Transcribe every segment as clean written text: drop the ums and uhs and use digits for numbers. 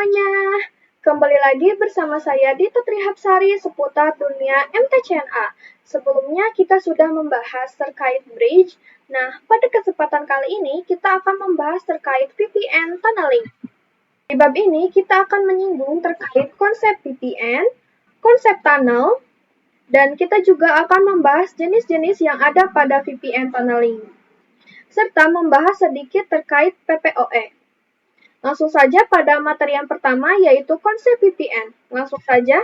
semuanya, kembali lagi bersama saya Dita Trihapsari seputar dunia MTCNA. Sebelumnya kita sudah membahas terkait bridge. Nah, pada kesempatan kali ini kita akan membahas terkait VPN tunneling. Di bab ini kita akan menyinggung terkait konsep VPN, konsep tunnel, dan kita juga akan membahas jenis-jenis yang ada pada VPN tunneling, serta membahas sedikit terkait PPOE. Langsung saja pada materi yang pertama, yaitu konsep VPN. Langsung saja.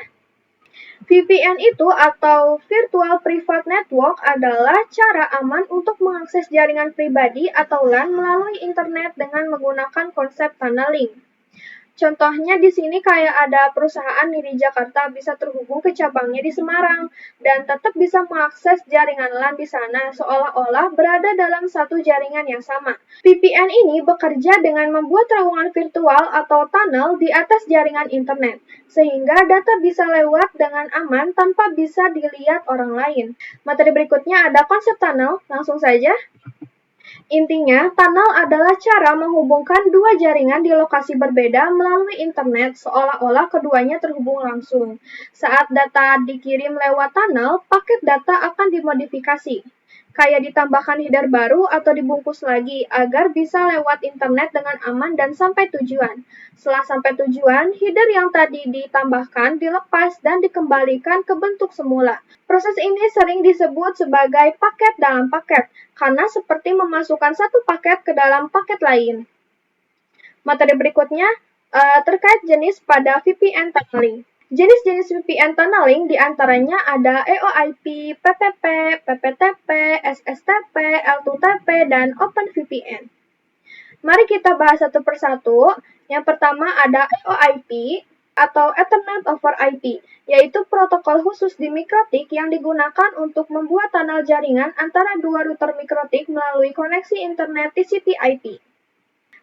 VPN itu atau Virtual Private Network adalah cara aman untuk mengakses jaringan pribadi atau LAN melalui internet dengan menggunakan konsep tunneling. Contohnya di sini kayak ada perusahaan di Jakarta bisa terhubung ke cabangnya di Semarang dan tetap bisa mengakses jaringan LAN di sana seolah-olah berada dalam satu jaringan yang sama. VPN ini bekerja dengan membuat terowongan virtual atau tunnel di atas jaringan internet sehingga data bisa lewat dengan aman tanpa bisa dilihat orang lain. Materi berikutnya ada konsep tunnel, langsung saja. Intinya, tunnel adalah cara menghubungkan dua jaringan di lokasi berbeda melalui internet seolah-olah keduanya terhubung langsung. Saat data dikirim lewat tunnel, paket data akan dimodifikasi. Kayak ditambahkan header baru atau dibungkus lagi agar bisa lewat internet dengan aman dan sampai tujuan. Setelah sampai tujuan, header yang tadi ditambahkan dilepas dan dikembalikan ke bentuk semula. Proses ini sering disebut sebagai paket dalam paket, karena seperti memasukkan satu paket ke dalam paket lain. Materi berikutnya terkait jenis pada VPN tunneling. Jenis-jenis VPN tunneling diantaranya ada EOIP, PPP, PPTP, SSTP, L2TP, dan OpenVPN. Mari kita bahas satu persatu. Yang pertama ada EOIP atau Ethernet over IP, yaitu protokol khusus di mikrotik yang digunakan untuk membuat tunnel jaringan antara dua router mikrotik melalui koneksi internet TCP/IP.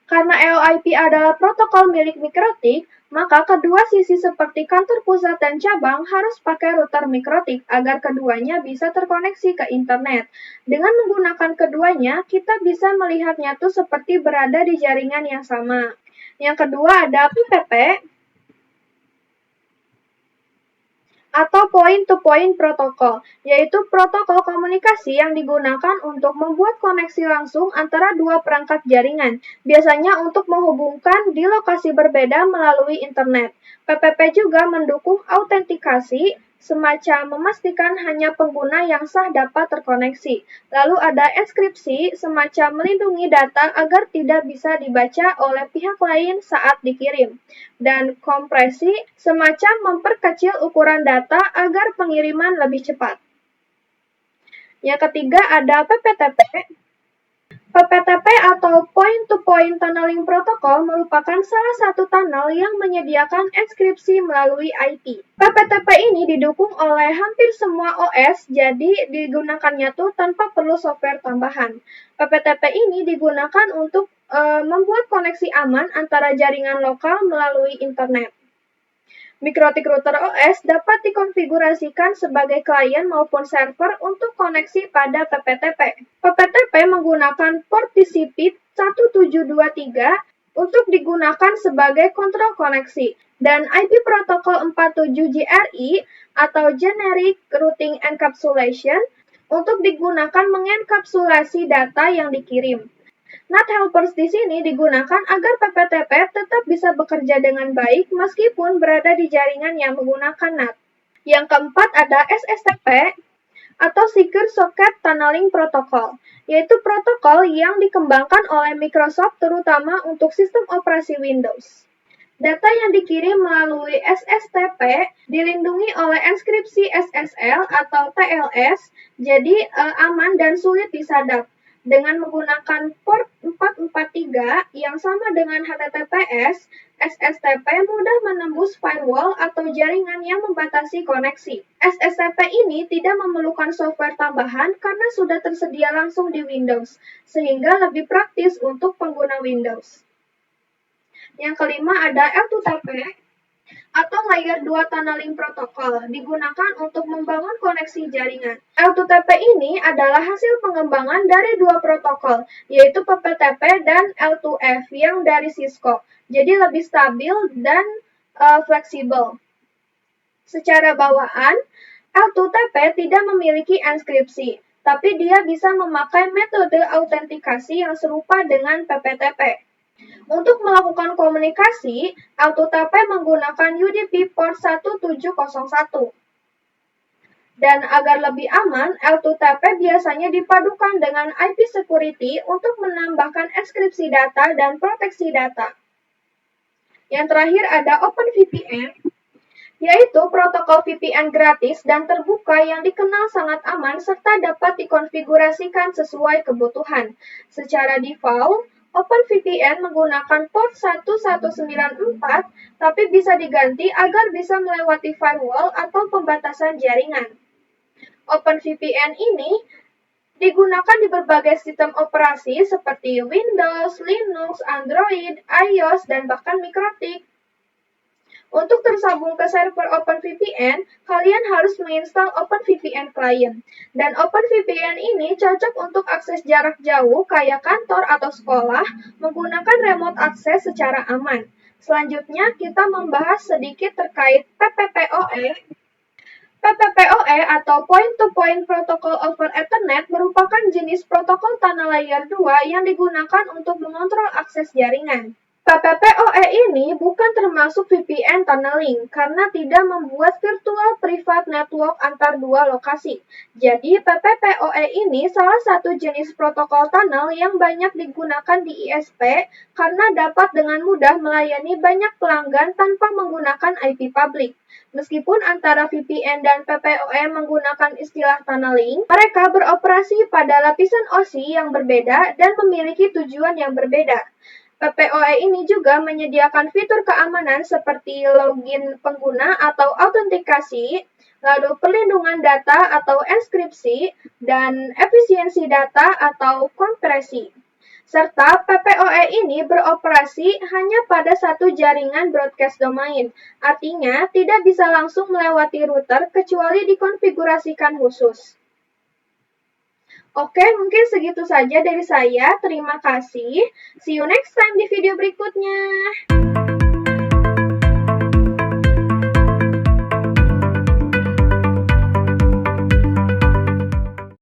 Karena EOIP adalah protokol milik mikrotik, maka kedua sisi seperti kantor pusat dan cabang harus pakai router mikrotik agar keduanya bisa terkoneksi ke internet. Dengan menggunakan keduanya, kita bisa melihatnya tuh seperti berada di jaringan yang sama. Yang kedua ada PPP atau point-to-point protocol, yaitu protokol komunikasi yang digunakan untuk membuat koneksi langsung antara dua perangkat jaringan, biasanya untuk menghubungkan di lokasi berbeda melalui internet. PPP juga mendukung autentikasi, semacam memastikan hanya pengguna yang sah dapat terkoneksi. Lalu ada enskripsi, semacam melindungi data agar tidak bisa dibaca oleh pihak lain saat dikirim. Dan kompresi, semacam memperkecil ukuran data agar pengiriman lebih cepat. Yang ketiga ada PPTP. PPTP atau Point-to-Point Tunneling Protocol merupakan salah satu tunnel yang menyediakan enskripsi melalui IP. PPTP ini didukung oleh hampir semua OS, jadi digunakannya tuh tanpa perlu software tambahan. PPTP ini digunakan untuk membuat koneksi aman antara jaringan lokal melalui internet. Mikrotik router OS dapat dikonfigurasikan sebagai klien maupun server untuk koneksi pada PPTP. PPTP menggunakan port TCP 1723 untuk digunakan sebagai kontrol koneksi, dan IP protokol 47GRI atau Generic Routing Encapsulation untuk digunakan mengenkapsulasi data yang dikirim. NAT helpers di sini digunakan agar PPTP tetap bisa bekerja dengan baik meskipun berada di jaringan yang menggunakan NAT. Yang keempat ada SSTP atau Secure Socket Tunneling Protocol, yaitu protokol yang dikembangkan oleh Microsoft terutama untuk sistem operasi Windows. Data yang dikirim melalui SSTP dilindungi oleh enskripsi SSL atau TLS, jadi aman dan sulit disadap. Dengan menggunakan port 443 yang sama dengan HTTPS, SSTP mudah menembus firewall atau jaringan yang membatasi koneksi. SSTP ini tidak memerlukan software tambahan karena sudah tersedia langsung di Windows, sehingga lebih praktis untuk pengguna Windows. Yang kelima ada L2TP atau Layer 2 Tunneling Protocol digunakan untuk membangun koneksi jaringan. L2TP ini adalah hasil pengembangan dari dua protokol, yaitu PPTP dan L2F yang dari Cisco. Jadi lebih stabil dan fleksibel. Secara bawaan, L2TP tidak memiliki enskripsi, tapi dia bisa memakai metode autentikasi yang serupa dengan PPTP. Untuk melakukan komunikasi, L2TP menggunakan UDP port 1701. Dan agar lebih aman, L2TP biasanya dipadukan dengan IP security untuk menambahkan enkripsi data dan proteksi data. Yang terakhir ada OpenVPN, yaitu protokol VPN gratis dan terbuka yang dikenal sangat aman serta dapat dikonfigurasikan sesuai kebutuhan. Secara default, OpenVPN menggunakan port 1194, tapi bisa diganti agar bisa melewati firewall atau pembatasan jaringan. OpenVPN ini digunakan di berbagai sistem operasi seperti Windows, Linux, Android, iOS, dan bahkan Mikrotik. Untuk tersambung ke server OpenVPN, kalian harus menginstal OpenVPN Client. Dan OpenVPN ini cocok untuk akses jarak jauh kayak kantor atau sekolah menggunakan remote access secara aman. Selanjutnya, kita membahas sedikit terkait PPPoE. PPPoE atau Point-to-Point Protocol over Ethernet merupakan jenis protokol tunnel layer 2 yang digunakan untuk mengontrol akses jaringan. PPPoE ini bukan termasuk VPN tunneling karena tidak membuat virtual private network antar dua lokasi. Jadi PPPoE ini salah satu jenis protokol tunnel yang banyak digunakan di ISP karena dapat dengan mudah melayani banyak pelanggan tanpa menggunakan IP publik. Meskipun antara VPN dan PPoE menggunakan istilah tunneling, mereka beroperasi pada lapisan OSI yang berbeda dan memiliki tujuan yang berbeda. PPoE ini juga menyediakan fitur keamanan seperti login pengguna atau autentikasi, lalu perlindungan data atau enskripsi, dan efisiensi data atau kompresi. Serta PPoE ini beroperasi hanya pada satu jaringan broadcast domain, artinya tidak bisa langsung melewati router kecuali dikonfigurasikan khusus. Oke, mungkin segitu saja dari saya. Terima kasih. See you next time di video berikutnya.